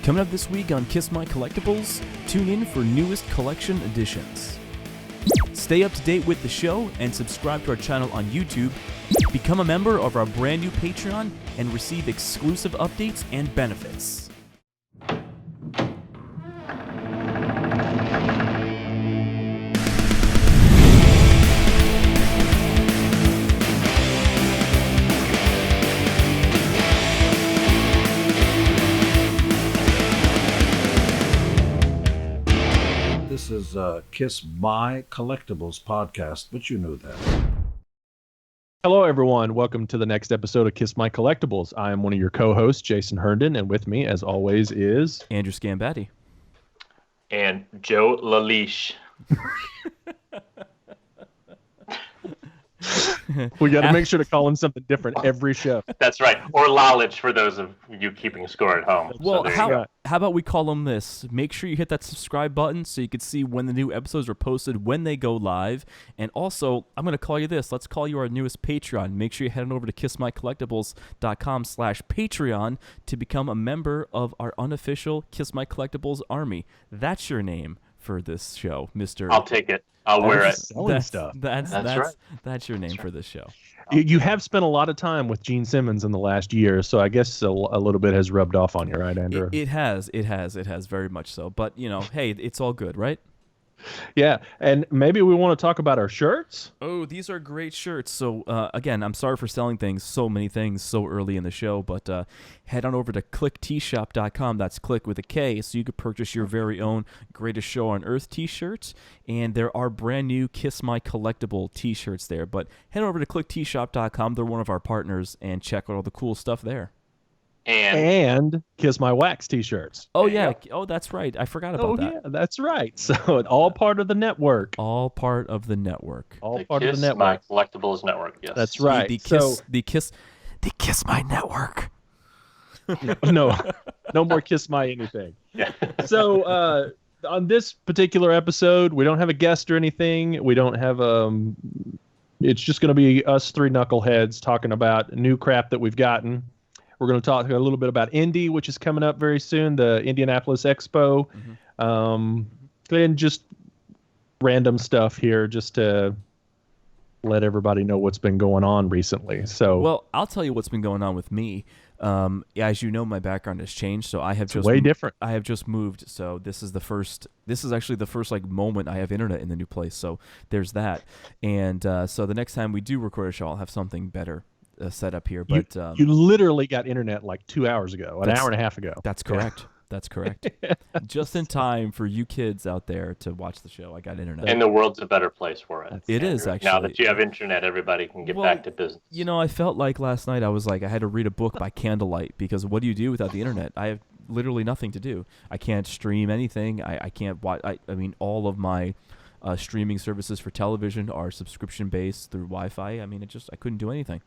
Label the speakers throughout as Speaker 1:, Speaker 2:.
Speaker 1: Coming up this week on Kiss My Collectibles, tune in for newest collection editions. Stay up to date with the show and subscribe to our channel on YouTube. Become a member of our brand new Patreon and receive exclusive updates and benefits.
Speaker 2: This is Kiss My Collectibles podcast, but you knew that.
Speaker 3: Hello, everyone. Welcome to the next episode of Kiss My Collectibles. I am one of your co-hosts, Jason Herndon, and with me, as always, is...
Speaker 1: Andrew Scambatti.
Speaker 4: And Joe Lalish.
Speaker 3: We got to make sure to call him something different every show.
Speaker 4: That's right. Or Lalich for those of you keeping score at home.
Speaker 1: Well,
Speaker 4: so
Speaker 1: how about we call them this? Make sure you hit that subscribe button so you can see when the new episodes are posted, when they go live. And also, I'm going to call you this. Let's call you our newest Patreon. Make sure you head on over to kissmycollectibles.com/Patreon to become a member of our unofficial Kiss My Collectibles army. That's your name for this show, Mr.
Speaker 4: I'll take it. I'll wear it.
Speaker 1: That's right. That's your name for this show.
Speaker 3: You have spent a lot of time with Gene Simmons in the last year, so I guess a little bit has rubbed off on you, right, Andrew?
Speaker 1: It has very much so. But, hey, it's all good, right?
Speaker 3: Yeah, and maybe we want to talk about our shirts?
Speaker 1: Oh, these are great shirts. So, again, I'm sorry for selling so many things so early in the show, but head on over to clicktshop.com. That's click with a K, so you could purchase your very own Greatest Show on Earth t-shirts, and there are brand new Kiss My Collectible t-shirts there. But head over to clicktshop.com. They're one of our partners, and check out all the cool stuff there.
Speaker 4: And
Speaker 3: Kiss My Wax t-shirts.
Speaker 1: Oh, yeah. Oh, that's right. I forgot about that.
Speaker 3: Oh, yeah, that's right. So all part of the network.
Speaker 1: All part of the network.
Speaker 3: All
Speaker 4: the
Speaker 3: part
Speaker 4: Kiss
Speaker 3: of the network.
Speaker 4: My Collectibles network, yes.
Speaker 3: That's right.
Speaker 1: The Kiss My network.
Speaker 3: No more Kiss My anything.
Speaker 4: Yeah.
Speaker 3: So on this particular episode, we don't have a guest or anything. We don't have it's just going to be us three knuckleheads talking about new crap that we've gotten. We're going to talk a little bit about Indy, which is coming up very soon, the Indianapolis Expo, and just random stuff here just to let everybody know what's been going on recently. So,
Speaker 1: well, I'll tell you what's been going on with me. As you know, my background has changed, so I have just
Speaker 3: way different.
Speaker 1: I have just moved, so this is actually the first moment I have internet in the new place. So there's that, and so the next time we do record a show, I'll have something better set up here. But
Speaker 3: you literally got internet like 2 hours ago, an hour and a half ago.
Speaker 1: That's correct. Yeah. That's correct. Just in time for you kids out there to watch the show. I got internet.
Speaker 4: And the world's a better place for it.
Speaker 1: It is, actually.
Speaker 4: Now that you have internet, everybody can get back to business.
Speaker 1: I felt like last night I had to read a book by candlelight, because what do you do without the internet? I have literally nothing to do. I can't stream anything. I can't watch. I mean, all of my streaming services for television are subscription-based through Wi-Fi. I mean, I couldn't do anything.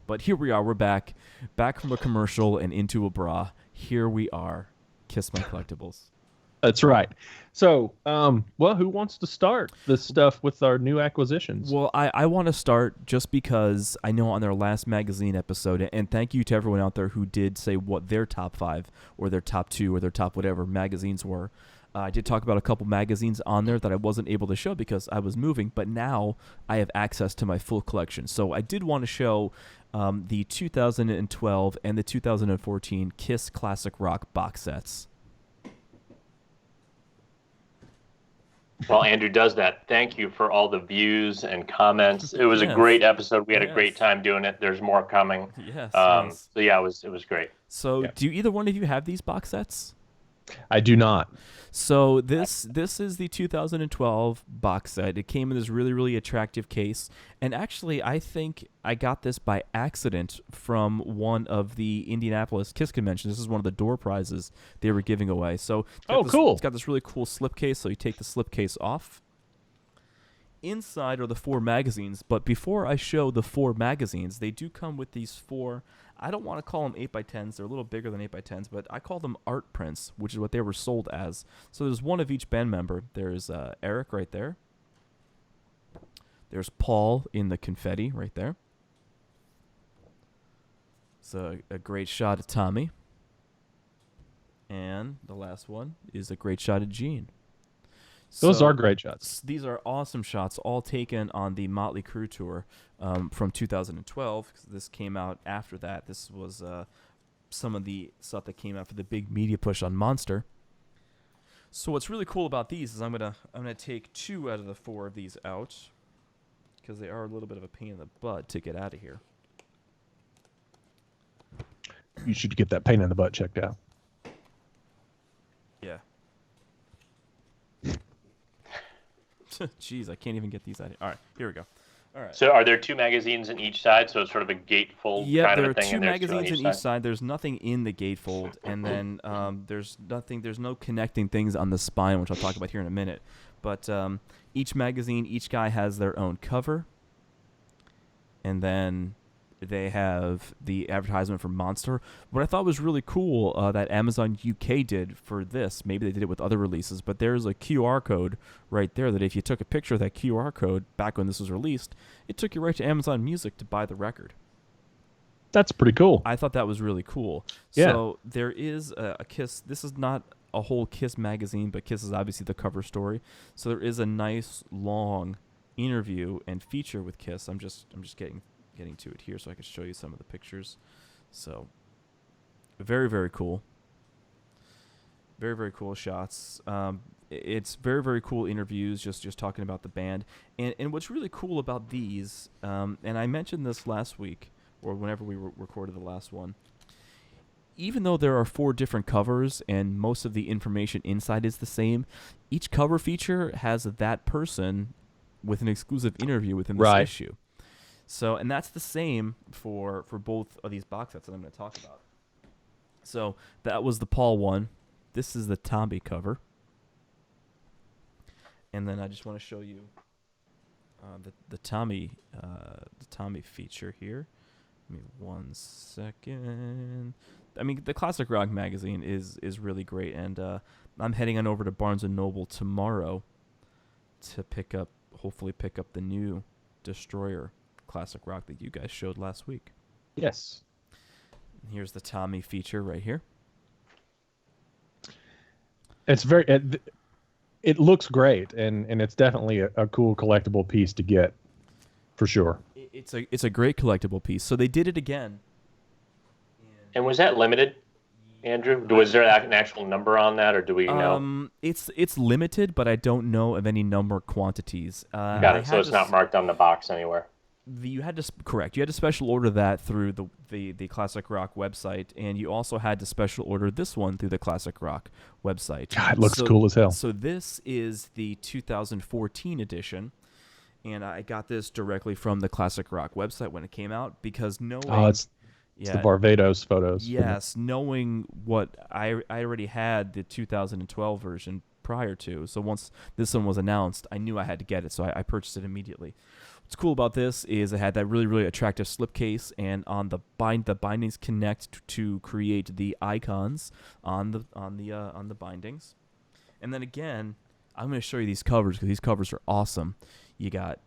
Speaker 1: But here we are. We're back from a commercial and into a bra. Here we are. Kiss My Collectibles.
Speaker 3: That's right. So, who wants to start this stuff with our new acquisitions?
Speaker 1: Well, I want to start just because I know on their last magazine episode, and thank you to everyone out there who did say what their top 5 or their top 2 or their top whatever magazines were. I did talk about a couple magazines on there that I wasn't able to show because I was moving, but now I have access to my full collection. So I did want to show the 2012 and the 2014 Kiss Classic Rock box sets.
Speaker 4: While Andrew does that, thank you for all the views and comments. It was a great episode. We had a great time doing it. There's more coming.
Speaker 1: Yes.
Speaker 4: So yeah, it was great.
Speaker 1: So do either one of you have these box sets?
Speaker 3: I do not.
Speaker 1: So this is the 2012 box set. It came in this really, really attractive case. And actually, I think I got this by accident from one of the Indianapolis Kiss conventions. This is one of the door prizes they were giving away. So
Speaker 3: cool.
Speaker 1: It's got this really cool slipcase. So you take the slipcase off. Inside are the 4 magazines. But before I show the 4 magazines, they do come with these 4... I don't want to call them 8x10s. They're a little bigger than 8x10s, but I call them art prints, which is what they were sold as. So there's one of each band member. There's Eric right there. There's Paul in the confetti right there. It's a great shot of Tommy. And again, the last one, is a great shot of Gene.
Speaker 3: Those
Speaker 1: So,
Speaker 3: are great shots.
Speaker 1: These are awesome shots, all taken on the Motley Crue tour from 2012. 'Cause this came out after that. This was some of the stuff that came out for the big media push on Monster. So what's really cool about these is I'm gonna take 2 out of the 4 of these out because they are a little bit of a pain in the butt to get out of here.
Speaker 3: You should get that pain in the butt checked out.
Speaker 1: Yeah. Jeez, I can't even get these out of here. All right, here we go. All right.
Speaker 4: So are there 2 magazines in each side? So it's sort of a gatefold
Speaker 1: Yeah,
Speaker 4: kind
Speaker 1: there
Speaker 4: of
Speaker 1: are
Speaker 4: a thing.
Speaker 1: 2
Speaker 4: and there's
Speaker 1: magazines
Speaker 4: two
Speaker 1: on each side. There's nothing in the gatefold, and then there's no connecting things on the spine, which I'll talk about here in a minute. But each magazine, each guy has their own cover, and then they have the advertisement for Monster. What I thought was really cool that Amazon UK did for this, maybe they did it with other releases, but there's a QR code right there that if you took a picture of that QR code back when this was released, it took you right to Amazon Music to buy the record.
Speaker 3: That's pretty cool.
Speaker 1: I thought that was really cool.
Speaker 3: Yeah.
Speaker 1: So there is a Kiss. This is not a whole Kiss magazine, but Kiss is obviously the cover story. So there is a nice long interview and feature with Kiss. I'm just getting to it here so I can show you some of the pictures. So very, very cool. Very, very cool shots. It's very, very cool interviews just talking about the band. And what's really cool about these, and I mentioned this last week or whenever we recorded the last one, even though there are 4 different covers and most of the information inside is the same, each cover feature has that person with an exclusive interview within this issue. So, and that's the same for both of these box sets that I'm going to talk about. So that was the Paul one. This is the Tommy cover. And then I just want to show you the Tommy feature here. Give me 1 second. I mean, the Classic Rock magazine is really great, and I'm heading on over to Barnes & Noble tomorrow to hopefully pick up the new Destroyer Classic Rock that you guys showed last week.
Speaker 3: Yes.
Speaker 1: And here's the Tommy feature right here.
Speaker 3: It's very. It looks great, and it's definitely a cool collectible piece to get, for sure.
Speaker 1: It's a great collectible piece. So they did it again.
Speaker 4: And was that limited, Andrew? Was there an actual number on that, or do we know?
Speaker 1: It's limited, but I don't know of any number quantities.
Speaker 4: Got it. So it's not marked on the box anywhere.
Speaker 1: You had to special order that through the Classic Rock website, and you also had to special order this one through the Classic Rock website.
Speaker 3: God, it looks cool as hell.
Speaker 1: So this is the 2014 edition, and I got this directly from the Classic Rock website when it came out because knowing
Speaker 3: it's the Barbados photos.
Speaker 1: Yes, knowing what I already had the 2012 version prior to, so once this one was announced, I knew I had to get it, so I purchased it immediately. What's cool about this is it had that really, really attractive slipcase, and on the bindings connect to create the icons on the bindings. And then again, I'm going to show you these covers because these covers are awesome. You got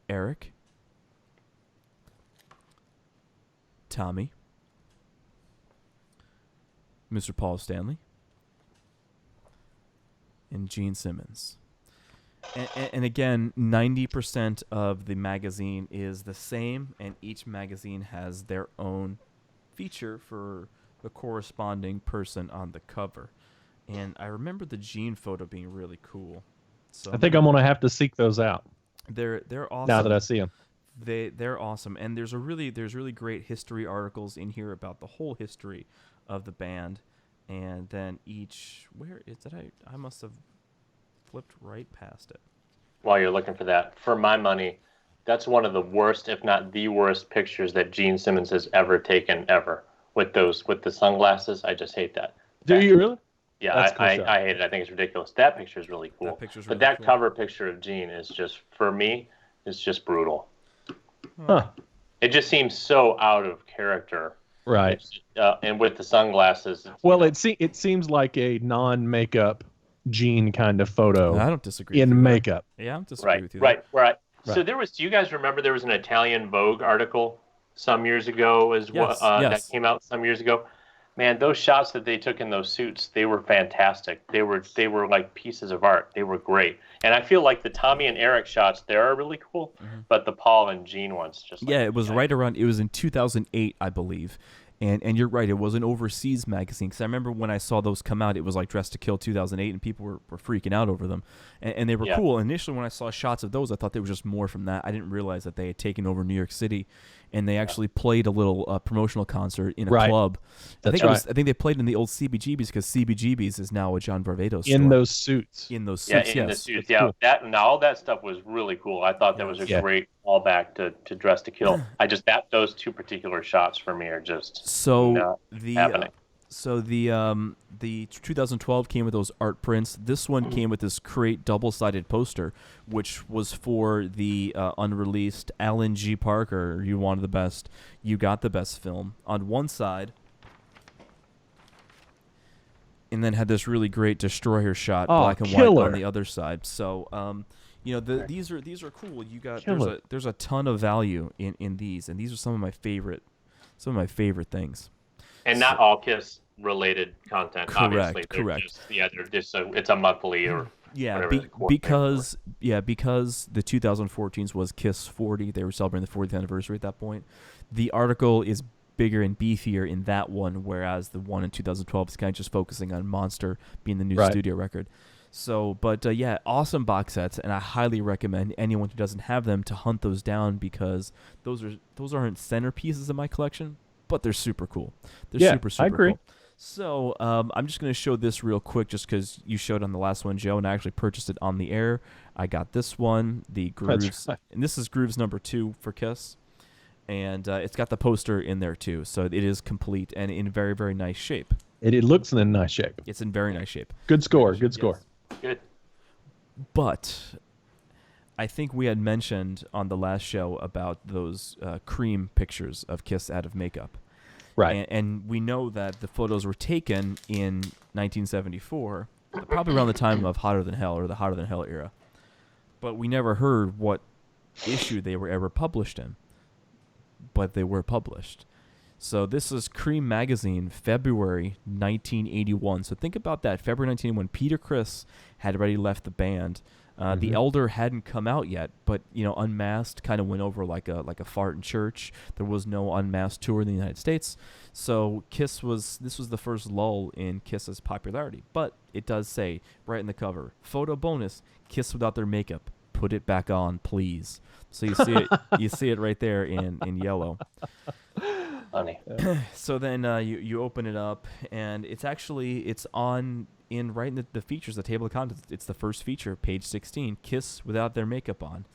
Speaker 1: Eric, Tommy, Mr. Paul Stanley, and Gene Simmons. And again, 90% of the magazine is the same, and each magazine has their own feature for the corresponding person on the cover. And I remember the Gene photo being really cool. So
Speaker 3: I think I'm gonna have to seek those out.
Speaker 1: They're awesome.
Speaker 3: Now that I see them,
Speaker 1: they're awesome, and there's really great history articles in here about the whole history of the band, and then I must have flipped right past it.
Speaker 4: While you're looking for that, for my money, that's one of the worst, if not the worst, pictures that Gene Simmons has ever taken ever. With the sunglasses, I just hate that.
Speaker 3: Do you really?
Speaker 4: Yeah,
Speaker 3: That's cool
Speaker 4: I
Speaker 3: shot.
Speaker 4: hate it. I think it's ridiculous. That picture is really cool. But that cover picture of Gene is just, for me, is just brutal.
Speaker 3: Huh.
Speaker 4: It just seems so out of character.
Speaker 3: Right.
Speaker 4: And with the sunglasses.
Speaker 3: Well, it seems like a non-makeup Gene kind of photo.
Speaker 1: I don't disagree.
Speaker 3: In makeup.
Speaker 1: Yeah, I don't disagree with you.
Speaker 4: Right. So do you guys remember there was an Italian Vogue article some years ago that came out some years ago? Man, those shots that they took in those suits, they were fantastic. They were like pieces of art. They were great. And I feel like the Tommy and Eric shots there are really cool, but the Paul and Gene ones just like,
Speaker 1: Yeah, it was right around. It was in 2008, I believe. And you're right, it was an overseas magazine. Because I remember when I saw those come out, it was like Dress to Kill 2008, and people were freaking out over them. And they were cool. Initially, when I saw shots of those, I thought they were just more from that. I didn't realize that they had taken over New York City, and they actually played a little promotional concert in a club.
Speaker 3: That's
Speaker 1: I think they played in the old CBGB's, because CBGB's is now a John Varvatos store.
Speaker 3: In those suits.
Speaker 1: In those
Speaker 4: yeah,
Speaker 1: suits,
Speaker 4: in
Speaker 1: yes.
Speaker 4: the suits.
Speaker 3: That's
Speaker 4: Yeah,
Speaker 3: cool.
Speaker 4: that and all that stuff was really cool. I thought that was a great callback to Dress to Kill. Those two particular shots for me are just
Speaker 1: So
Speaker 4: happening.
Speaker 1: The 2012 came with those art prints. This one came with this Crate double-sided poster, which was for the unreleased Alan G. Parker, You Wanted the Best, You Got the Best film on one side, and then had this really great Destroyer shot, black and white, on the other side. So, these are cool. You got there's a ton of value in these, and these are some of my favorite things.
Speaker 4: And not all Kiss related content. Obviously.
Speaker 1: Correct.
Speaker 4: It's a monthly or
Speaker 1: because the 2014s was Kiss 40. They were celebrating the 40th anniversary at that point. The article is bigger and beefier in that one, whereas the one in 2012 is kind of just focusing on Monster being the new studio record. So, but awesome box sets, and I highly recommend anyone who doesn't have them to hunt those down, because those aren't centerpieces of my collection, but they're super cool. They're super
Speaker 3: I agree.
Speaker 1: cool. So I'm just going to show this real quick, just because you showed on the last one, Joe, and I actually purchased it on the air. I got this one, the Grooves, and this is Grooves number 2 for Kiss, and it's got the poster in there too, so it is complete and in very, very nice shape.
Speaker 3: It looks in nice shape.
Speaker 1: It's in very nice shape.
Speaker 3: Good score. Good score.
Speaker 4: Good.
Speaker 1: But I think we had mentioned on the last show about those cream pictures of Kiss out of makeup.
Speaker 3: Right.
Speaker 1: And we know that the photos were taken in 1974, probably around the time of Hotter Than Hell, or the Hotter Than Hell era. But we never heard what issue they were ever published in. But they were published. So this is Cream Magazine, February 1981. So think about that, February 1981. Peter Criss had already left the band. The Elder hadn't come out yet, but Unmasked kind of went over like a fart in church. There was no Unmasked tour in the United States, so this was the first lull in Kiss's popularity. But it does say right in the cover, photo bonus: Kiss without their makeup. Put it back on, please. So you see it, right there in yellow.
Speaker 4: Funny.
Speaker 1: So then you open it up, and it's on right in the features, the table of contents. It's the first feature, page 16. Kiss without their makeup on.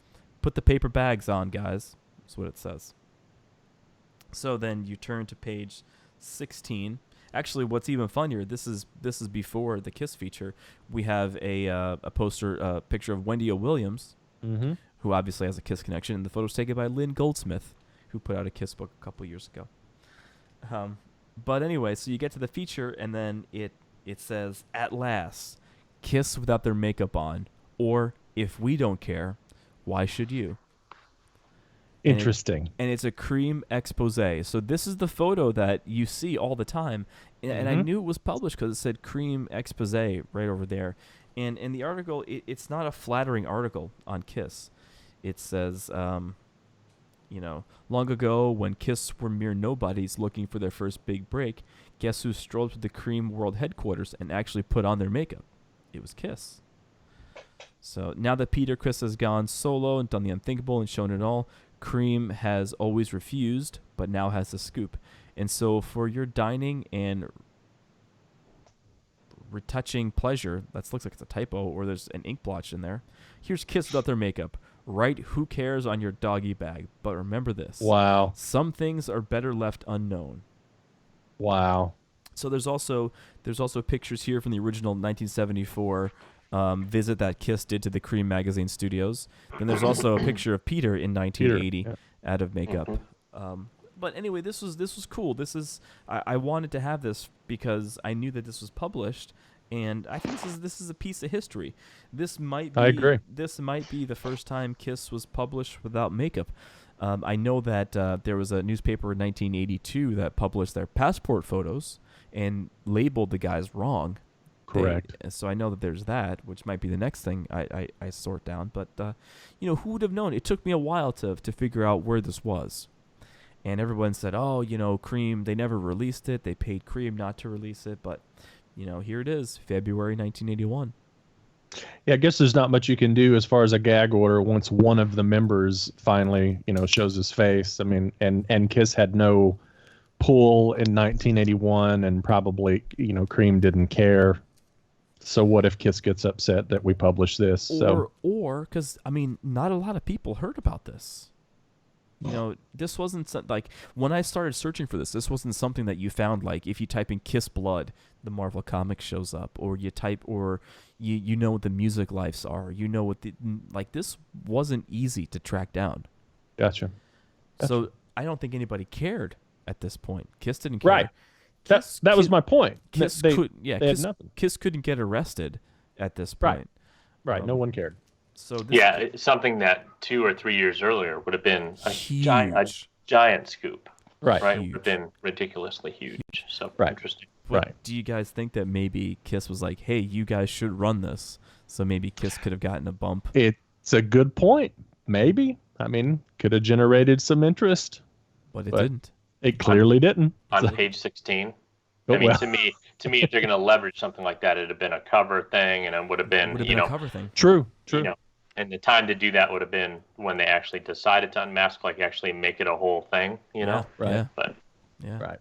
Speaker 1: Put the paper bags on, guys. That's what it says. So then you turn to page 16. Actually, what's even funnier, this is before the Kiss feature. We have a poster, picture of Wendy O. Williams, who obviously has a Kiss connection, and the photo's taken by Lynn Goldsmith, who put out a Kiss book a couple years ago. But anyway, so you get to the feature, and then it says, at last, Kiss without their makeup on, or if we don't care, why should you?
Speaker 3: Interesting.
Speaker 1: And it's a cream expose. So this is the photo that you see all the time. And I knew it was published because it said cream expose right over there. And in the article, it's not a flattering article on Kiss. It says, long ago when Kiss were mere nobodies looking for their first big break, guess who strolled to the Cream World headquarters and actually put on their makeup? It was Kiss. So now that Peter Criss has gone solo and done the unthinkable and shown it all, Cream has always refused, but now has the scoop. And so for your dining and retouching pleasure, that looks like it's a typo, or there's an ink blotch in there. Here's Kiss without their makeup. Write "Who cares" on your doggy bag, but remember this.
Speaker 3: Wow.
Speaker 1: Some things are better left unknown.
Speaker 3: Wow.
Speaker 1: So there's also pictures here from the original 1974 visit that Kiss did to the Cream Magazine studios. Then there's also a picture of Peter in 1980 out of makeup. But anyway, this was cool. I wanted to have this because I knew that this was published, and I think this is a piece of history. This might be,
Speaker 3: I agree.
Speaker 1: This might be the first time Kiss was published without makeup. I know that there was a newspaper in 1982 that published their passport photos and labeled the guys wrong.
Speaker 3: Correct.
Speaker 1: So I know that there's that, which might be the next thing I sort down. But, who would have known? It took me a while to figure out where this was. And everyone said, oh, Cream, they never released it. They paid Cream not to release it. But, here it is, February 1981.
Speaker 3: Yeah, I guess there's not much you can do as far as a gag order once one of the members finally, shows his face. I mean, and Kiss had no pull in 1981, and probably, Cream didn't care. So what if Kiss gets upset that we publish this?
Speaker 1: Or because, not a lot of people heard about this. This wasn't like when I started searching for this wasn't something that you found like if you type in Kiss Blood, the Marvel Comics shows up, or you type, or you know what the music lives are, what this wasn't easy to track down.
Speaker 3: Gotcha.
Speaker 1: So I don't think anybody cared at this point. Kiss didn't care.
Speaker 3: Right. That was my point.
Speaker 1: Kiss Kiss couldn't get arrested at this point.
Speaker 3: Right. No one cared.
Speaker 1: So
Speaker 4: it's something that 2 or 3 years earlier would have been a giant scoop.
Speaker 3: Right.
Speaker 4: Right. Would have been ridiculously huge. So interesting.
Speaker 1: But do you guys think that maybe Kiss was like, hey, you guys should run this? So maybe Kiss could have gotten a bump.
Speaker 3: It's a good point. Maybe. Could have generated some interest.
Speaker 1: But it didn't.
Speaker 3: It clearly didn't.
Speaker 4: On page 16. To me, if they're going to leverage something like that, it'd have been a cover thing, and it would have been,
Speaker 1: a cover thing.
Speaker 3: True.
Speaker 4: And the time to do that would have been when they actually decided to unmask, like actually make it a whole thing,
Speaker 1: Right.
Speaker 4: But
Speaker 3: right.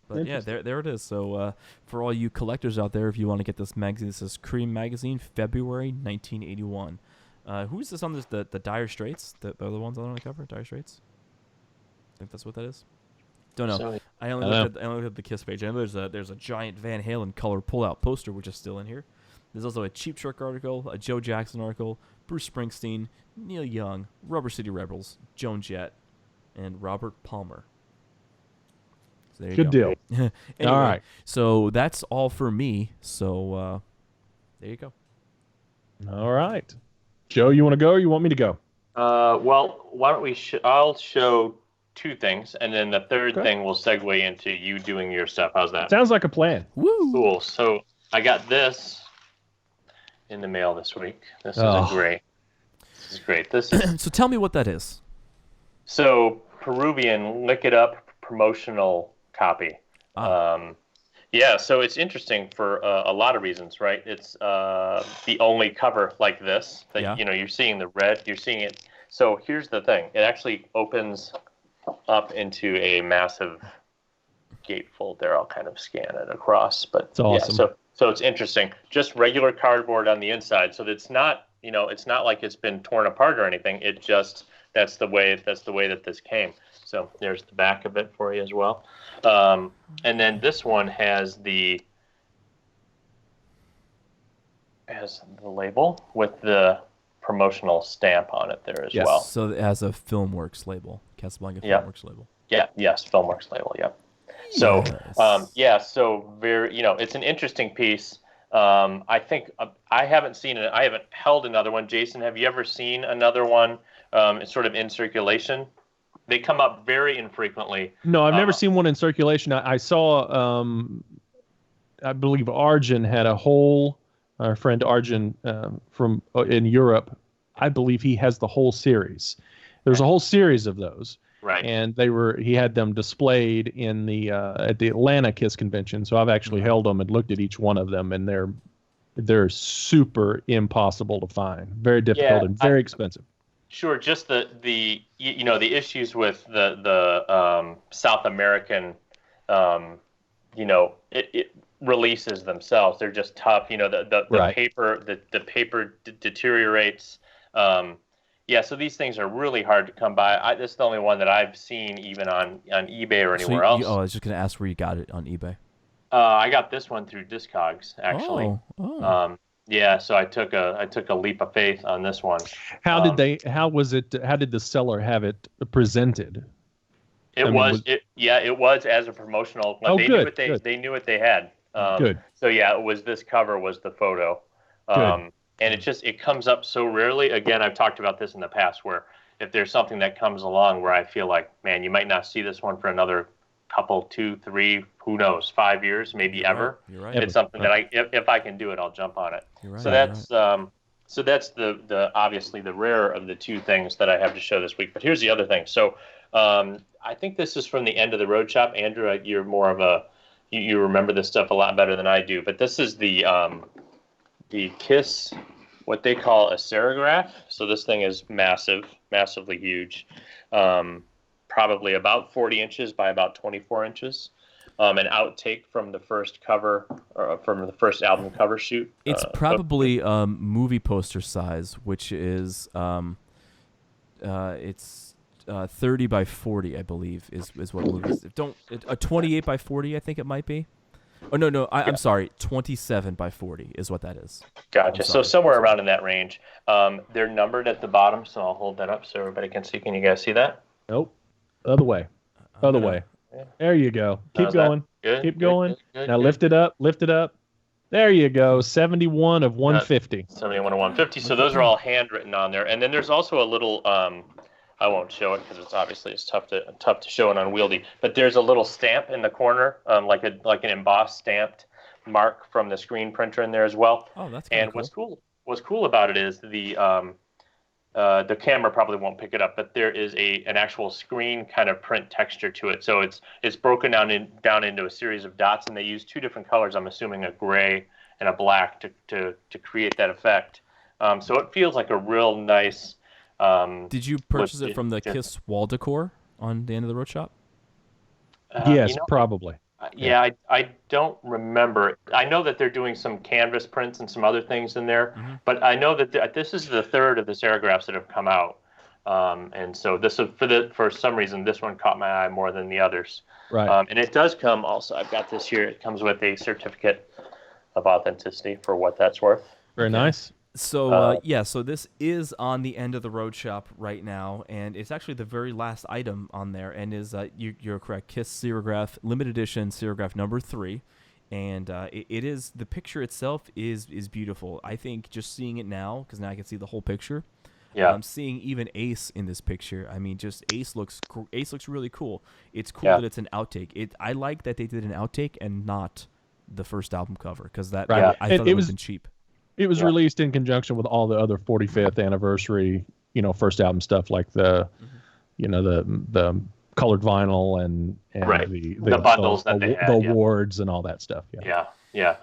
Speaker 1: But yeah, there it is. So for all you collectors out there, if you want to get this magazine, this is Cream Magazine, February 1981. Who's this on this? The Dire Straits? They're the ones on the cover? Dire Straits? I think that's what that is. Don't know.
Speaker 4: So,
Speaker 1: I only looked at the Kiss page. I know there's a giant Van Halen color pull-out poster, which is still in here. There's also a Cheap Trick article, a Joe Jackson article, Bruce Springsteen, Neil Young, Rubber City Rebels, Joan Jett, and Robert Palmer. So there you
Speaker 3: Good
Speaker 1: go.
Speaker 3: deal.
Speaker 1: Anyway,
Speaker 3: all right.
Speaker 1: So that's all for me. So there you go.
Speaker 3: All right. Joe, you want to go or you want me to go?
Speaker 4: Well, why don't we? I'll show 2 things, and then the third thing will segue into you doing your stuff. How's that?
Speaker 3: Sounds like a plan.
Speaker 1: Woo!
Speaker 4: Cool. So I got this in the mail this week. This is great. This is great. This is
Speaker 1: So tell me what that is.
Speaker 4: so Peruvian Lick It Up promotional copy. Yeah, so it's interesting for a lot of reasons, right? It's the only cover like this that you're seeing the red, you're seeing it. So here's the thing: it actually opens up into a massive gatefold there. I'll kind of scan it across, but
Speaker 3: it's awesome.
Speaker 4: Yeah, so it's interesting. Just regular cardboard on the inside, so it's not it's not like it's been torn apart or anything. It just that's the way that this came. So there's the back of it for you as well. And then this one has the label with the promotional stamp on it there as well.
Speaker 1: So it has a Filmworks label, Casablanca Filmworks label.
Speaker 4: Yeah, yes, Filmworks label, yep. So, so very, it's an interesting piece. I think I haven't seen it. I haven't held another one. Jason, have you ever seen another one sort of in circulation? They come up very infrequently.
Speaker 3: No, I've never seen one in circulation. I saw, I believe Arjun had a whole, our friend Arjun from in Europe, I believe he has the whole series. There's a whole series of those.
Speaker 4: Right.
Speaker 3: And he had them displayed in the at the Atlanta Kiss convention. So I've actually held them and looked at each one of them, and they're super impossible to find, very difficult and very expensive.
Speaker 4: Sure, just the issues with the South American, it releases themselves. They're just tough. The paper deteriorates. So these things are really hard to come by. This is the only one that I've seen even on eBay or anywhere else.
Speaker 1: I was just gonna ask where you got it on eBay.
Speaker 4: I got this one through Discogs actually. So I took a leap of faith on this one. How did
Speaker 3: the seller have it presented?
Speaker 4: It was as a promotional. They knew what they had.
Speaker 3: Good.
Speaker 4: So it was this cover was the photo. And it comes up so rarely. Again, I've talked about this in the past where if there's something that comes along where I feel like, man, you might not see this one for another couple, 2, 3, who knows, 5 years, maybe ever.
Speaker 1: You're right.
Speaker 4: It's something that if I can do it, I'll jump on it.
Speaker 1: You're right.
Speaker 4: So that's the obviously the rarer of the two things that I have to show this week. But here's the other thing. So I think this is from the end of the road shop. Andrew, you're more of you remember this stuff a lot better than I do. But this is the KISS, what they call a serigraph. So this thing is massive, massively huge. Probably about 40 inches by about 24 inches. An outtake from the first cover, from the first album cover shoot.
Speaker 1: It's probably movie poster size, which is it's 30 by 40, I believe, is what movies. A 28 by 40, I think it might be. Oh no, I'm sorry, 27 by 40 is what that is.
Speaker 4: Gotcha. So somewhere around in that range. They're numbered at the bottom, so I'll hold that up so everybody can see. Can you guys see that?
Speaker 3: Nope. Other way. Other way.
Speaker 4: Yeah.
Speaker 3: There you go. Keep going.
Speaker 4: Good,
Speaker 3: Keep
Speaker 4: good,
Speaker 3: going.
Speaker 4: good,
Speaker 3: Now
Speaker 4: good.
Speaker 3: lift it up. Lift it up. There you go. 71 of 150.
Speaker 4: 71 to 150. So those are all handwritten on there. And then there's also a little. I won't show it because it's tough to show and unwieldy. But there's a little stamp in the corner, like an embossed stamped mark from the screen printer in there as well.
Speaker 1: Oh, that's
Speaker 4: and
Speaker 1: cool.
Speaker 4: What's cool about it is the camera probably won't pick it up, but there is an actual screen kind of print texture to it. So it's broken down into a series of dots, and they use two different colors. I'm assuming a gray and a black to create that effect. So it feels like a real nice.
Speaker 1: Did you purchase it from the KISS wall decor on the end of the road shop?
Speaker 3: Yes, probably.
Speaker 4: Yeah, I don't remember. I know that they're doing some canvas prints and some other things in there, but I know that this is the third of the serigraphs that have come out, and so this is for some reason this one caught my eye more than the others.
Speaker 3: Right.
Speaker 4: And it does come also. I've got this here. It comes with a certificate of authenticity for what that's worth.
Speaker 3: Very nice.
Speaker 1: So so this is on the end of the road shop right now, and it's actually the very last item on there, and is you're correct, KISS serigraph limited edition serigraph number 3, and it is, the picture itself is beautiful. I think just seeing it now, because now I can see the whole picture.
Speaker 4: Yeah.
Speaker 1: Seeing even Ace in this picture, I mean, just Ace looks really cool. It's cool that it's an outtake. I like that they did an outtake and not the first album cover, because I thought it would have been cheap.
Speaker 3: It was released in conjunction with all the other 45th anniversary, first album stuff, like the colored vinyl and
Speaker 4: the bundles that they had,
Speaker 3: the awards and all that stuff.
Speaker 4: Yeah.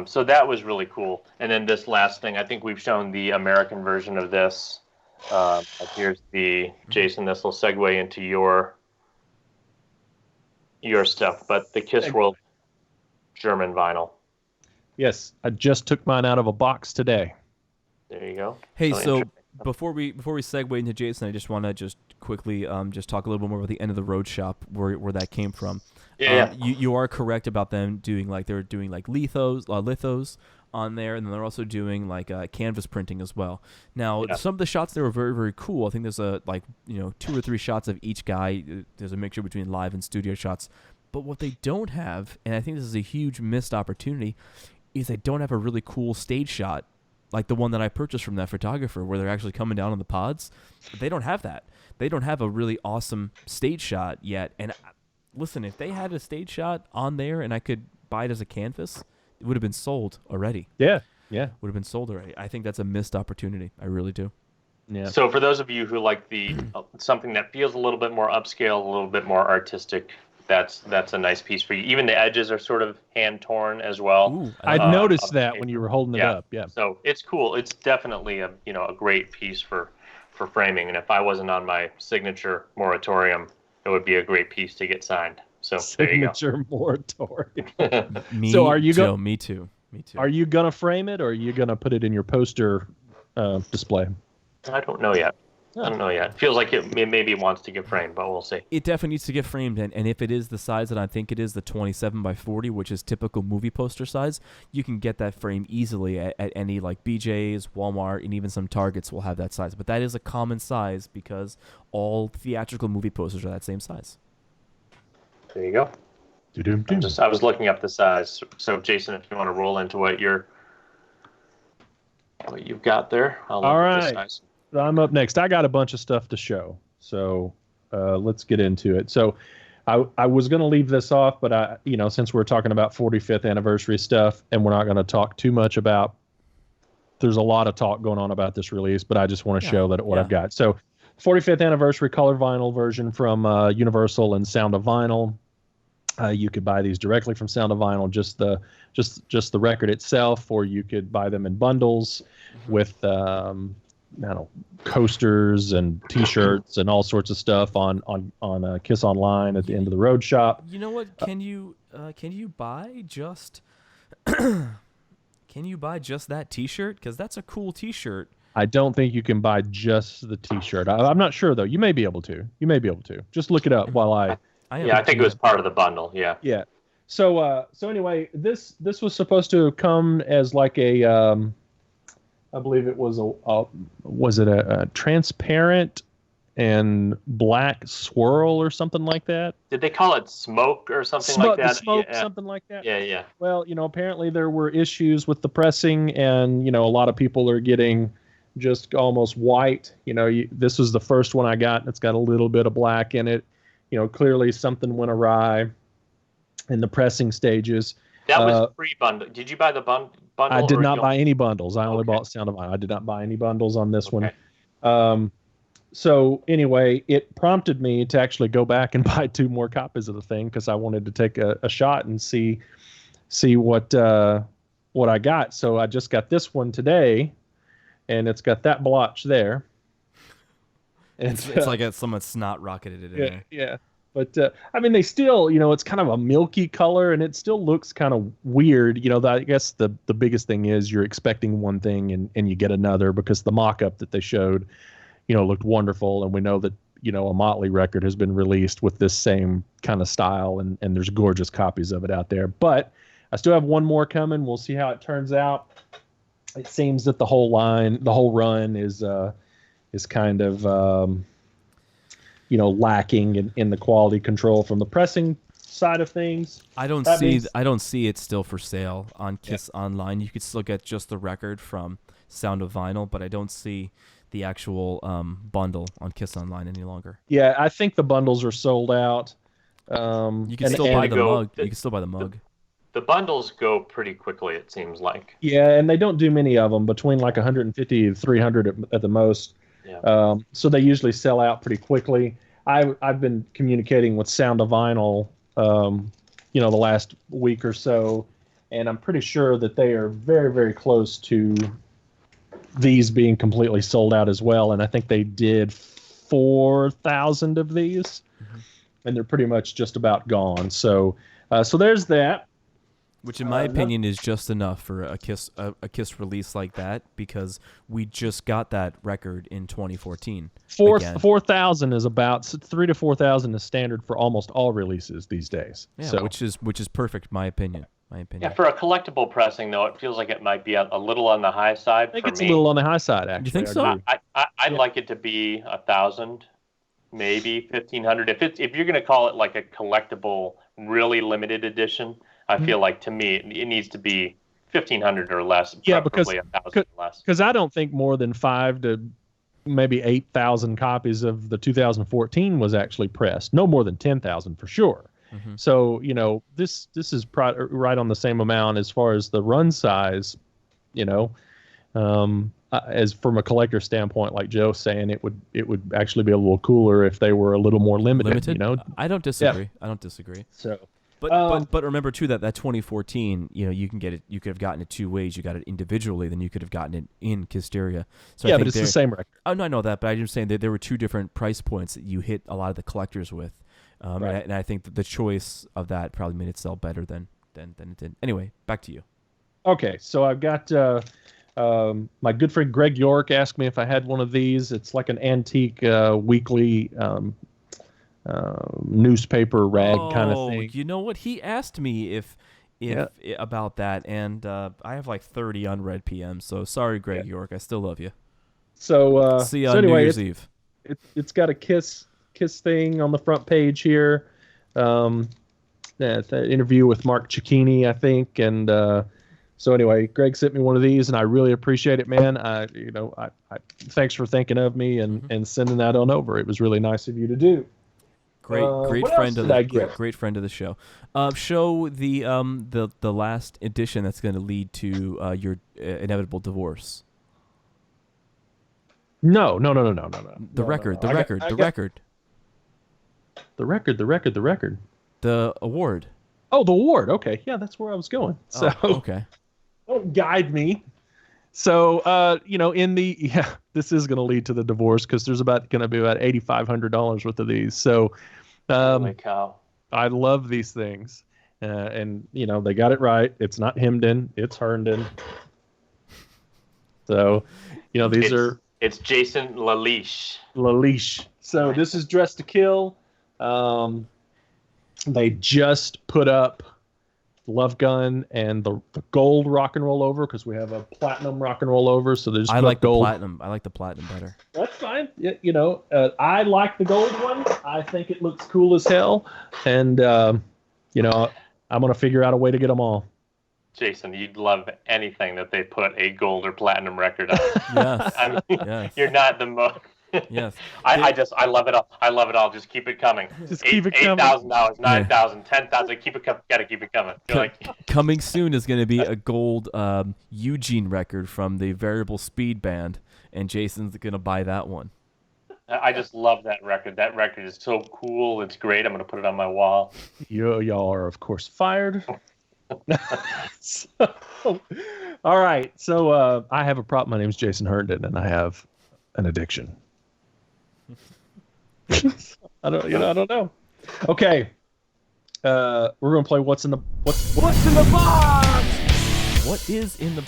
Speaker 4: So that was really cool. And then this last thing, I think we've shown the American version of this. Here's the Jason. This will segue into your stuff, but the KISS World German vinyl.
Speaker 3: Yes, I just took mine out of a box today.
Speaker 4: There you go.
Speaker 1: Hey, so before we segue into Jason, I just want to just quickly just talk a little bit more about the end of the road shop, where that came from.
Speaker 4: Yeah.
Speaker 1: You are correct about them doing lithos on there, and then they're also doing canvas printing as well. Now, some of the shots there were very, very cool. I think there's 2 or 3 shots of each guy. There's a mixture between live and studio shots. But what they don't have, and I think this is a huge missed opportunity, is they don't have a really cool stage shot like the one that I purchased from that photographer, where they're actually coming down on the pods. They don't have that. They don't have a really awesome stage shot yet. And listen, if they had a stage shot on there and I could buy it as a canvas, it would have been sold already.
Speaker 3: Yeah.
Speaker 1: Would have been sold already. I think that's a missed opportunity. I really do.
Speaker 4: Yeah. So for those of you who like the something that feels a little bit more upscale, a little bit more artistic, that's a nice piece for you. Even the edges are sort of hand torn as well.
Speaker 1: Ooh,
Speaker 3: I noticed that when you were holding it up. Yeah.
Speaker 4: So it's cool. It's definitely a great piece for framing. And if I wasn't on my signature moratorium, it would be a great piece to get signed. So
Speaker 3: signature moratorium.
Speaker 1: Me too.
Speaker 3: Are you gonna frame it, or are you gonna put it in your poster display?
Speaker 4: I don't know yet. It feels like it maybe wants to get framed, but we'll see.
Speaker 1: It definitely needs to get framed, and if it is the size that I think it is, the 27 by 40, which is typical movie poster size, you can get that frame easily at any BJ's, Walmart, and even some Targets will have that size. But that is a common size because all theatrical movie posters are that same size.
Speaker 4: There you go. I was looking up the size. So Jason, if you want to roll into what you've got there, I'll look at the size.
Speaker 3: I'm up next. I got a bunch of stuff to show, so let's get into it. So, I was going to leave this off, but since we're talking about 45th anniversary stuff, and we're not going to talk too much about. There's a lot of talk going on about this release, but I just want to show that what I've got. So, 45th anniversary color vinyl version from Universal and Sound of Vinyl. You could buy these directly from Sound of Vinyl, just the record itself, or you could buy them in bundles with coasters and T-shirts and all sorts of stuff on Kiss Online at the end of the road shop.
Speaker 1: You know what? Can you buy just that T-shirt? Because that's a cool T-shirt.
Speaker 3: I don't think you can buy just the T-shirt. I'm not sure though. You may be able to. Just look it up while I
Speaker 4: think it was part of the bundle. Yeah.
Speaker 3: Yeah. So anyway, this was supposed to come as like a I believe it was a transparent and black swirl or something like that.
Speaker 4: Did they call it smoke or something like that?
Speaker 3: Something like that.
Speaker 4: Yeah.
Speaker 3: Well, apparently there were issues with the pressing, and a lot of people are getting just almost white. This was the first one I got. It's got a little bit of black in it. Clearly something went awry in the pressing stages.
Speaker 4: That was pre-bundle. Did you buy the bundle?
Speaker 3: I did not buy any bundles. I only bought Sound of Vinyl. I did not buy any bundles on this one. So anyway, it prompted me to actually go back and buy 2 more copies of the thing because I wanted to take a shot and see what I got. So I just got this one today, and it's got that blotch there.
Speaker 1: And it's like someone snot rocketed it in there.
Speaker 3: Yeah. But they still, it's kind of a milky color, and it still looks kind of weird. I guess the biggest thing is you're expecting one thing and you get another, because the mock-up that they showed, looked wonderful, and we know that a Motley record has been released with this same kind of style, and there's gorgeous copies of it out there. But I still have one more coming. We'll see how it turns out. It seems that the whole run is kind of lacking in the quality control from the pressing side of things.
Speaker 1: I don't see it still for sale on Kiss Online. You could still get just the record from Sound of Vinyl, but I don't see the actual bundle on Kiss Online any longer.
Speaker 3: Yeah, I think the bundles are sold out.
Speaker 1: You can still buy the mug. You can still buy the mug.
Speaker 4: The bundles go pretty quickly, it seems like.
Speaker 3: Yeah, and they don't do many of them, between like 150 to 300 at the most. Yeah. So they usually sell out pretty quickly. I've been communicating with Sound of Vinyl, the last week or so, and I'm pretty sure that they are very, very close to these being completely sold out as well. And I think they did 4,000 of these, and they're pretty much just about gone. So there's that.
Speaker 1: Which, in my opinion, is just enough for a Kiss release like that, because we just got that record in 2014.
Speaker 3: 4,000 is about 3,000 to 4,000 is standard for almost all releases these days.
Speaker 1: Yeah,
Speaker 3: so,
Speaker 1: which is perfect, in my opinion.
Speaker 4: Yeah, for a collectible pressing though, it feels like it might be a little on the high side.
Speaker 3: I think it's a little on the high side, actually.
Speaker 1: You think so?
Speaker 4: I'd like it to be 1,000, maybe 1,500. If you're going to call it like a collectible, really limited edition. I feel like, to me, it needs to be 1,500 or less.
Speaker 3: Yeah, because
Speaker 4: 1,000 or less.
Speaker 3: Because I don't think more than 5,000 to maybe 8,000 copies of the 2014 was actually pressed. No more than 10,000 for sure. Mm-hmm. So this is right on the same amount as far as the run size. As from a collector standpoint, like Joe's saying, it would actually be a little cooler if they were a little more limited.
Speaker 1: I don't disagree.
Speaker 3: Yeah.
Speaker 1: I don't disagree.
Speaker 3: So.
Speaker 1: But remember too that 2014, you can get it. You could have gotten it 2 ways. You got it individually, then you could have gotten it in Kisteria. So
Speaker 3: yeah, but it's the same record.
Speaker 1: Oh no, I know that, but I'm just saying that there were 2 different price points that you hit a lot of the collectors with, right. and I think that the choice of that probably made it sell better than it did. Anyway, back to you.
Speaker 3: Okay, so I've got my good friend Greg York asked me if I had one of these. It's like an antique weekly. Newspaper rag kind of thing.
Speaker 1: You know what? He asked me if about that, and I have like 30 unread PMs. So sorry, Greg York. I still love you.
Speaker 3: So
Speaker 1: see you on New Year's Eve.
Speaker 3: It's got a kiss thing on the front page here. The interview with Mark Cicchini, I think, and So anyway, Greg sent me one of these, and I really appreciate it, man. I thanks for thinking of me and sending that on over. It was really nice of you to do.
Speaker 1: Great
Speaker 3: what
Speaker 1: friend
Speaker 3: else
Speaker 1: of
Speaker 3: did I
Speaker 1: the
Speaker 3: get?
Speaker 1: great friend of the show. Show the last edition that's going to lead to your inevitable divorce.
Speaker 3: No.
Speaker 1: The record. The award.
Speaker 3: Oh, the award. Okay, yeah, that's where I was going. So
Speaker 1: okay.
Speaker 3: Don't guide me. So, this is going to lead to the divorce because there's going to be about $8,500 worth of these. So,
Speaker 4: holy cow!
Speaker 3: I love these things, and they got it right. It's not Hemden, it's Herndon. So,
Speaker 4: it's Jason Lalish.
Speaker 3: So this is Dress to Kill. They just put up Love Gun and the gold rock and roll over because we have a platinum rock and roll over. So there's
Speaker 1: I like
Speaker 3: gold.
Speaker 1: the platinum. I like the platinum better.
Speaker 3: That's fine. I like the gold one. I think it looks cool as hell, and I'm gonna figure out a way to get them all.
Speaker 4: Jason, you'd love anything that they put a gold or platinum record on.
Speaker 1: Yes.
Speaker 4: I mean,
Speaker 1: yes.
Speaker 4: You're not the most.
Speaker 1: Yes.
Speaker 4: I love it all. I love it all. Just keep it coming.
Speaker 3: Just keep it coming.
Speaker 4: $8,000, $9,000, $10,000. Keep it coming. Gotta keep it coming.
Speaker 1: Coming soon is going to be a gold Eugene record from the Variable Speed Band, and Jason's going to buy that one.
Speaker 4: I just love that record. That record is so cool. It's great. I'm going to put it on my wall.
Speaker 3: Y'all are, of course, fired. All right. So I have a prop. My name's Jason Herndon, and I have an addiction. I don't know. Okay. We're gonna play what's in the box.
Speaker 1: What is in the box?
Speaker 3: What is in the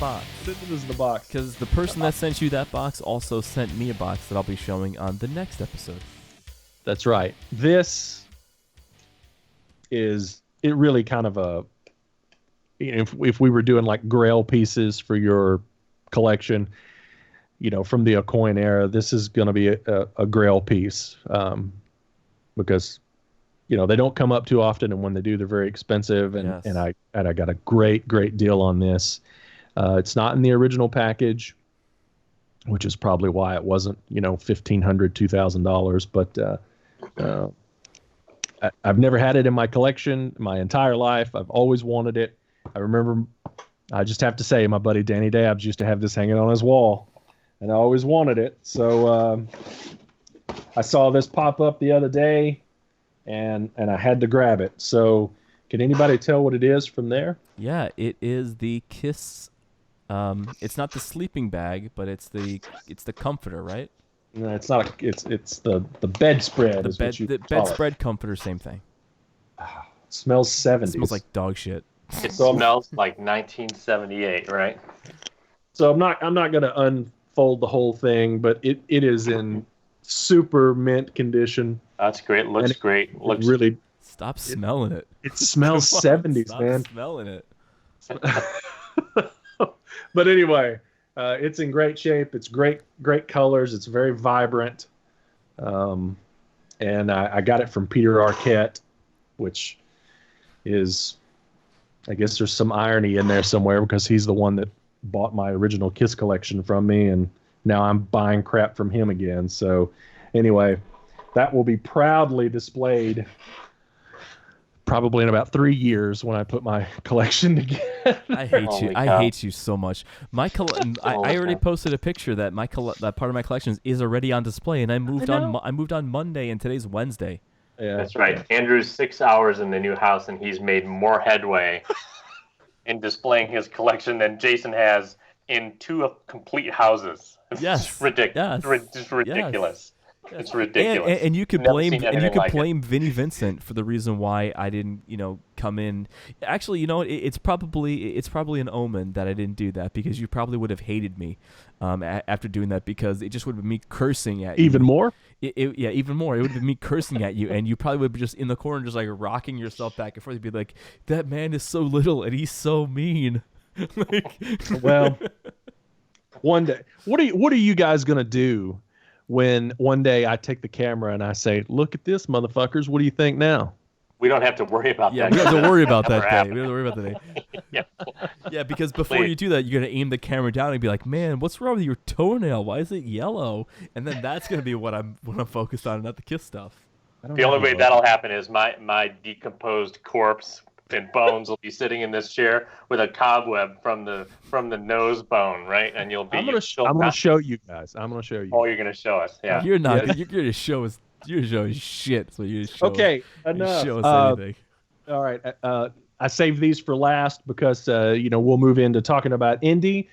Speaker 3: box?
Speaker 1: Because the person that sent you that box also sent me a box that I'll be showing on the next episode.
Speaker 3: That's right. This is it. Really, kind of a. If we were doing like Grail pieces for your collection, from the Aucoin era, this is going to be a Grail piece, because they don't come up too often, and when they do, they're very expensive. And
Speaker 1: yes.
Speaker 3: and I got a great deal on this. It's not in the original package, which is probably why it wasn't $1,500, $2,000. But I've never had it in my collection my entire life. I've always wanted it. I remember, I just have to say, my buddy Danny Dabbs used to have this hanging on his wall, and I always wanted it. So I saw this pop up the other day, and I had to grab it. So can anybody tell what it is from there?
Speaker 1: Yeah, it is the Kiss. It's not the sleeping bag, but it's the comforter, right?
Speaker 3: No, it's not. It's the bedspread.
Speaker 1: The bedspread comforter, same thing.
Speaker 3: It smells 70s.
Speaker 1: It smells like dog shit.
Speaker 4: It smells like 1978, right?
Speaker 3: So I'm not going to unfold the whole thing, but it is in super mint condition.
Speaker 4: That's great. Looks great. Looks
Speaker 3: really.
Speaker 1: Stop smelling it.
Speaker 3: It smells 70s,
Speaker 1: Stop
Speaker 3: man.
Speaker 1: Smelling it.
Speaker 3: But anyway, it's in great shape. It's great colors. It's very vibrant. And I got it from Peter Arquette, which is, I guess there's some irony in there somewhere because he's the one that bought my original Kiss collection from me, and now I'm buying crap from him again. So anyway, that will be proudly displayed probably in about 3 years when I put my collection together.
Speaker 1: I hate you. I hate you so much. I already posted a picture that that part of my collection is already on display, and I moved on Monday, and today's Wednesday.
Speaker 3: Yeah.
Speaker 4: That's right. Andrew's 6 hours in the new house, and he's made more headway in displaying his collection than Jason has in 2 complete houses. It's
Speaker 1: Yes.
Speaker 4: ridiculous.
Speaker 1: Yes.
Speaker 4: It's ridiculous.
Speaker 1: Yes.
Speaker 4: It's ridiculous.
Speaker 1: And you could
Speaker 4: Never
Speaker 1: blame
Speaker 4: seen anything like it.
Speaker 1: Vinnie Vincent for the reason why I didn't come in. Actually, it's probably an omen that I didn't do that, because you probably would have hated me after doing that, because it just would have been me cursing at you.
Speaker 3: Even more?
Speaker 1: Even more. It would have been me cursing at you, and you probably would be just in the corner, just like rocking yourself back and forth. You'd be like, "That man is so little, and he's so mean."
Speaker 3: Well, one day, what are you guys gonna do when one day I take the camera and I say, "Look at this, motherfuckers. What do you think now?"
Speaker 4: We don't have to worry about
Speaker 1: Yeah,
Speaker 4: that.
Speaker 1: we don't have to worry about that
Speaker 4: Never
Speaker 1: day. We don't have to worry about the day.
Speaker 4: Yeah.
Speaker 1: Yeah, because before
Speaker 4: Please.
Speaker 1: you do that, you're gonna aim the camera down and be like, "Man, what's wrong with your toenail? Why is it yellow?" And then that's gonna be what I'm focused on, not the kiss stuff.
Speaker 4: The only way that'll happen is my decomposed corpse and bones will be sitting in this chair with a cobweb from the nose bone, right? And you'll be.
Speaker 3: I'm gonna show you guys. I'm gonna show you.
Speaker 4: Oh, you're gonna show us, yeah.
Speaker 1: You're not. You're gonna show us. You're showing shit. So you show.
Speaker 3: Okay,
Speaker 1: Us,
Speaker 3: enough.
Speaker 1: show us anything.
Speaker 3: All right. I saved these for last because we'll move into talking about Indy.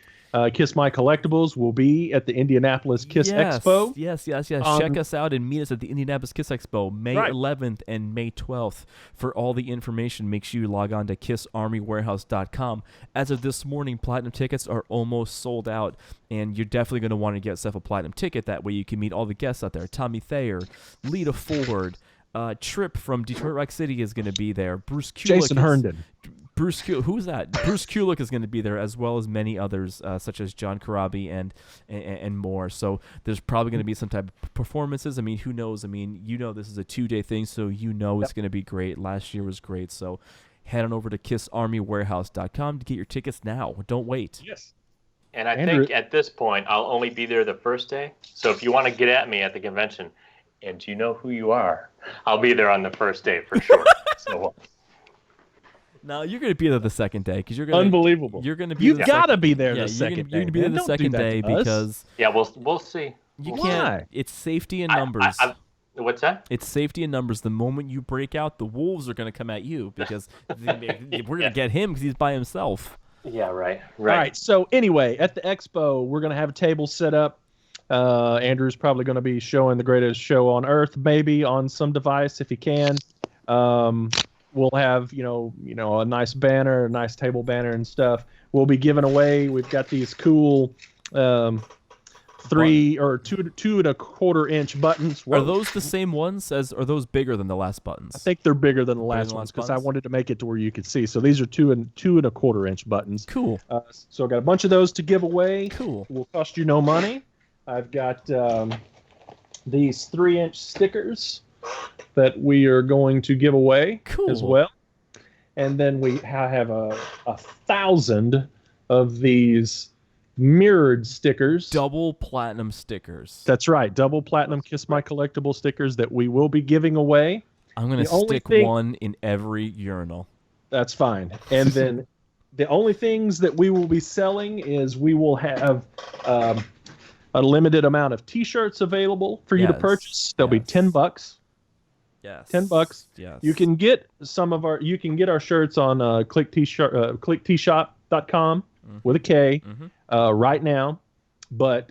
Speaker 3: Kiss My Collectibles will be at the Indianapolis Kiss Expo.
Speaker 1: Yes. Check us out and meet us at the Indianapolis Kiss Expo, May 11th and May 12th. For all the information, make sure you log on to KissArmyWarehouse.com. As of this morning, platinum tickets are almost sold out, and you're definitely going to want to get yourself a platinum ticket. That way you can meet all the guests out there. Tommy Thayer, Lita Ford, Tripp from Detroit Rock City is going to be there. Bruce Kulick.
Speaker 3: Jason Herndon.
Speaker 1: Who's that? Bruce Kulick is going to be there, as well as many others, such as John Karabi and more. So there's probably going to be some type of performances. I mean, who knows? I mean, this is a 2-day thing, so it's going to be great. Last year was great. So head on over to KissArmyWarehouse.com to get your tickets now. Don't wait.
Speaker 3: Yes.
Speaker 4: And I think at this point, I'll only be there the first day. So if you want to get at me at the convention, and you know who you are, I'll be there on the first day for sure. So.
Speaker 1: No, you're going to be there the second day because you're going to
Speaker 3: unbelievable.
Speaker 1: You're going to be.
Speaker 3: You gotta be there the
Speaker 1: You're
Speaker 3: second day.
Speaker 1: going to be there the second day because
Speaker 4: we'll see.
Speaker 1: You
Speaker 3: Why?
Speaker 1: can't. It's safety in numbers.
Speaker 4: What's that?
Speaker 1: It's safety in numbers. The moment you break out, the wolves are going to come at you because we're going to get him because he's by himself.
Speaker 4: Yeah, right.
Speaker 3: All right. So anyway, at the expo, we're going to have a table set up. Andrew's probably going to be showing the greatest show on earth, maybe on some device if he can. We'll have, a nice banner, a nice table banner and stuff. We'll be giving away. We've got these cool 3 or 2.25 inch buttons.
Speaker 1: Are those the same ones are those bigger than the last buttons?
Speaker 3: I think they're bigger than the last ones because I wanted to make it to where you could see. So these are 2.25 inch buttons.
Speaker 1: Cool.
Speaker 3: So I've got a bunch of those to give away.
Speaker 1: Cool.
Speaker 3: Will cost you no money. I've got these 3-inch stickers that we are going to give away as well. And then we have a 1,000 of these mirrored stickers.
Speaker 1: Double platinum stickers.
Speaker 3: That's right. Double platinum Kiss My Collectible stickers that we will be giving away.
Speaker 1: I'm going to stick one in every urinal.
Speaker 3: That's fine. And then the only things that we will be selling is we will have a limited amount of T-shirts available for you to purchase. They'll be $10.
Speaker 1: Yes.
Speaker 3: $10.
Speaker 1: Yes.
Speaker 3: You can get our shirts on clicktshop.com with a K right now, but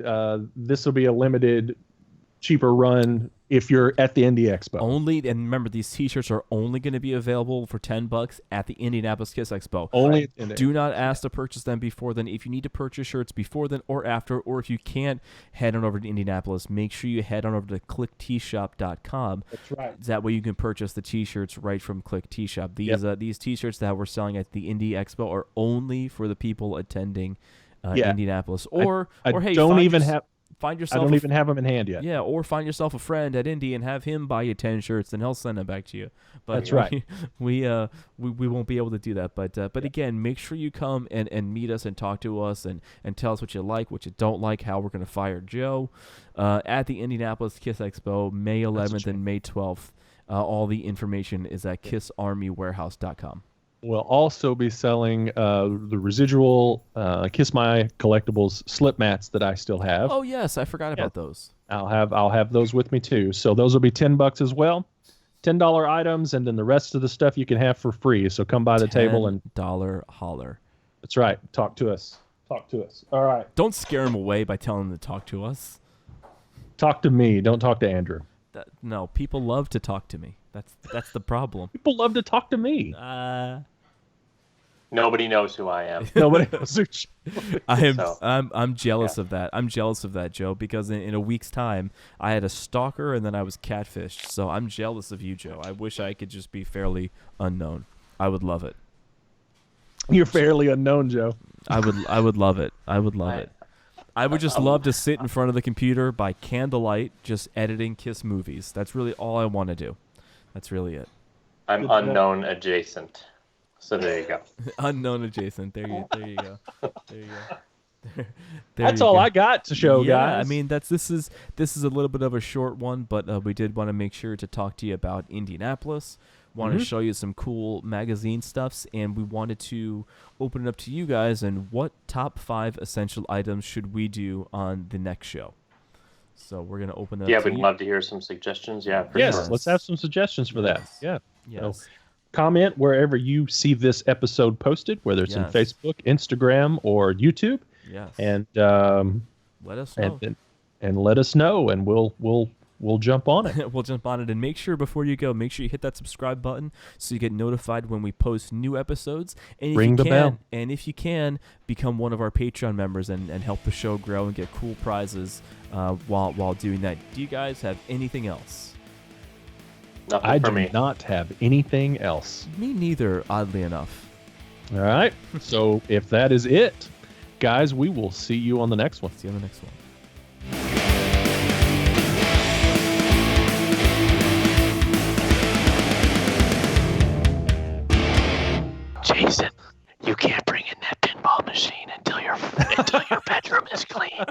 Speaker 3: this will be a limited, cheaper run if you're at the Indie Expo.
Speaker 1: And remember, these T-shirts are only going to be available for $10 at the Indianapolis Kiss Expo.
Speaker 3: Only.
Speaker 1: Do not ask to purchase them before then. If you need to purchase shirts before then or after, or if you can't head on over to Indianapolis, make sure you head on over to clicktshop.com.
Speaker 3: That's right.
Speaker 1: That way you can purchase the T-shirts right from Click T-Shop. These T-shirts that we're selling at the Indie Expo are only for the people attending Indianapolis. Find yourself.
Speaker 3: I don't even have them in hand yet.
Speaker 1: Yeah, or find yourself a friend at Indy and have him buy you 10 shirts, and he'll send them back to you. But
Speaker 3: that's right.
Speaker 1: We won't be able to do that. But again, make sure you come and meet us and talk to us and tell us what you like, what you don't like, how we're going to fire Joe at the Indianapolis Kiss Expo, May 11th and May 12th. All the information is at KissArmyWarehouse.com.
Speaker 3: We'll also be selling the residual Kiss My Collectibles slip mats that I still have.
Speaker 1: Oh yes, I forgot about those.
Speaker 3: I'll have those with me too. So those will be $10 as well. $10 items, and then the rest of the stuff you can have for free. So come by the table and
Speaker 1: $10 holler.
Speaker 3: That's right. Talk to us. All right.
Speaker 1: Don't scare them away by telling them to talk to us.
Speaker 3: Talk to me. Don't talk to Andrew.
Speaker 1: No, people love to talk to me. That's the problem.
Speaker 3: People love to talk to me.
Speaker 4: Nobody knows who I am.
Speaker 3: Nobody knows who
Speaker 1: I'm jealous of that. I'm jealous of that, Joe, because in a week's time, I had a stalker and then I was catfished. So I'm jealous of you, Joe. I wish I could just be fairly unknown. I would love it.
Speaker 3: You're fairly unknown, Joe.
Speaker 1: I would love it. I would love it. I would just love to sit in front of the computer by candlelight, just editing Kiss movies. That's really all I want to do. That's really it.
Speaker 4: I'm unknown adjacent. So there you go.
Speaker 1: Unknown adjacent. There you go. There you go. There
Speaker 3: That's
Speaker 1: you
Speaker 3: all
Speaker 1: go.
Speaker 3: I got to show,
Speaker 1: Yeah,
Speaker 3: guys.
Speaker 1: I mean this is a little bit of a short one, but we did want to make sure to talk to you about Indianapolis. Want to show you some cool magazine stuffs, and we wanted to open it up to you guys. And what top 5 essential items should we do on the next show? So we're gonna open it.
Speaker 4: Yeah,
Speaker 1: up to
Speaker 4: we'd
Speaker 1: you.
Speaker 4: love to hear some suggestions. Yeah, for
Speaker 3: yes,
Speaker 4: sure.
Speaker 3: let's have some suggestions for that. Yeah.
Speaker 1: Yes.
Speaker 3: So, comment wherever you see this episode posted, whether it's in
Speaker 1: Yes.
Speaker 3: Facebook, Instagram, or YouTube,
Speaker 1: Yes.
Speaker 3: and
Speaker 1: let us know.
Speaker 3: and let us know, and we'll jump on it.
Speaker 1: We'll jump on it, and make sure before you go, make sure you hit that subscribe button so you get notified when we post new episodes. And if
Speaker 3: Ring
Speaker 1: you
Speaker 3: the
Speaker 1: can,
Speaker 3: bell.
Speaker 1: And if you can, become one of our Patreon members and help the show grow and get cool prizes while doing that. Do you guys have anything else?
Speaker 4: Nothing
Speaker 3: I
Speaker 4: for
Speaker 3: do
Speaker 4: me.
Speaker 3: not have anything else.
Speaker 1: Me neither, oddly enough.
Speaker 3: All right. So if that is it, guys, we will see you on the next one.
Speaker 1: See you on the next one.
Speaker 4: Jason, you can't bring in that pinball machine until your bedroom is clean.